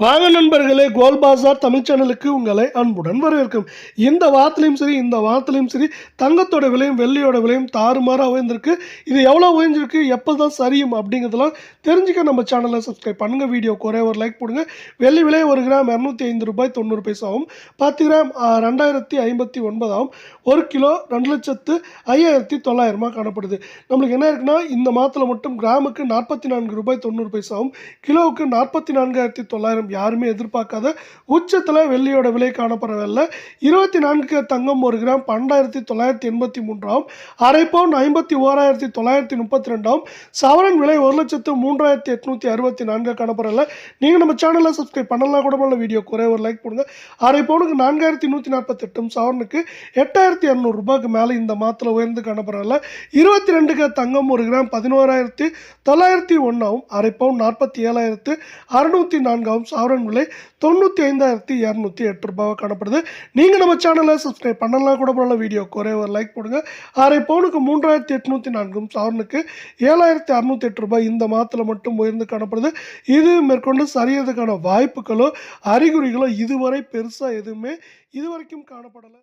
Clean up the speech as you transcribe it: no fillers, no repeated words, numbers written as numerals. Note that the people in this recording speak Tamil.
வாங்க நண்பர்களே, கோல் பாசார் தமிழ் சேனலுக்கு உங்களை அன்புடன் வரவேற்கும். இந்த வாரத்திலையும் சரி தங்கத்தோட விலையும் வெள்ளியோட விலையும் தாறுமாறாக உயர்ந்திருக்கு. இது எவ்வளோ உயர்ந்திருக்கு, எப்போ தான் சரியும் அப்படிங்கிறதெல்லாம் தெரிஞ்சுக்க நம்ம சேனலை சப்ஸ்கிரைப் பண்ணுங்கள். வீடியோக்கு ஒரே ஒரு லைக் போடுங்க. வெள்ளி விலை 1 கிராம் 205 ரூபாய் 90 பைசாவும், 10 கிராம் 2059 ஆகும். 1 கிலோ 2,05,900 காணப்படுது. நம்மளுக்கு என்ன இருக்குன்னா, இந்த மாதத்தில் மட்டும் கிராமுக்கு 44 ரூபாய் 90 பைசாவும், கிலோவுக்கு 44,900 யாருமே எதிர்பார்க்காத உச்சத்தில் வெள்ளியோட விலை காணப்படவில்லை. 24 தங்கம் 1 கிராம் 12,983 ஆகும். அரை பவுன் 51,932 ஆகும். சவரன் விலை 1,03,864 காணப்படவில்லை. நீங்கள் நம்ம சேனலில் சப்ஸ்கிரைப் பண்ணலாம் கூட பண்ணல. வீடியோ ஒரே ஒரு லைக் போடுங்க. அரை பவுனுக்கு 4,148, சவரனுக்கு 8,200 ரூபாய்க்கு மேலே இந்த மாதத்தில் உயர்ந்து காணப்படவில்லை. 22 தங்கம் 1 கிராம் 11,901 ஆகும். அரை பவுன் 47,604 ஆகும். சவரன் விலை 95,208 ரூபாய் காணப்படுது. நீங்கள் நம்ம சேனலை சப்ஸ்கிரைப் பண்ணலாம் கூட பண்ணலாம். வீடியோக்கு ஒரே ஒரு லைக் போடுங்க. அரை பவுனுக்கு 3,804, சவரனுக்கு 7,608 ரூபாய் இந்த மாதத்தில் மட்டும் உயர்ந்து காணப்படுது. இது மேற்கொண்டு சரியறதுக்கான வாய்ப்புகளோ அறிகுறிகளோ இதுவரை பெருசாக எதுவுமே இதுவரைக்கும் காணப்படலை.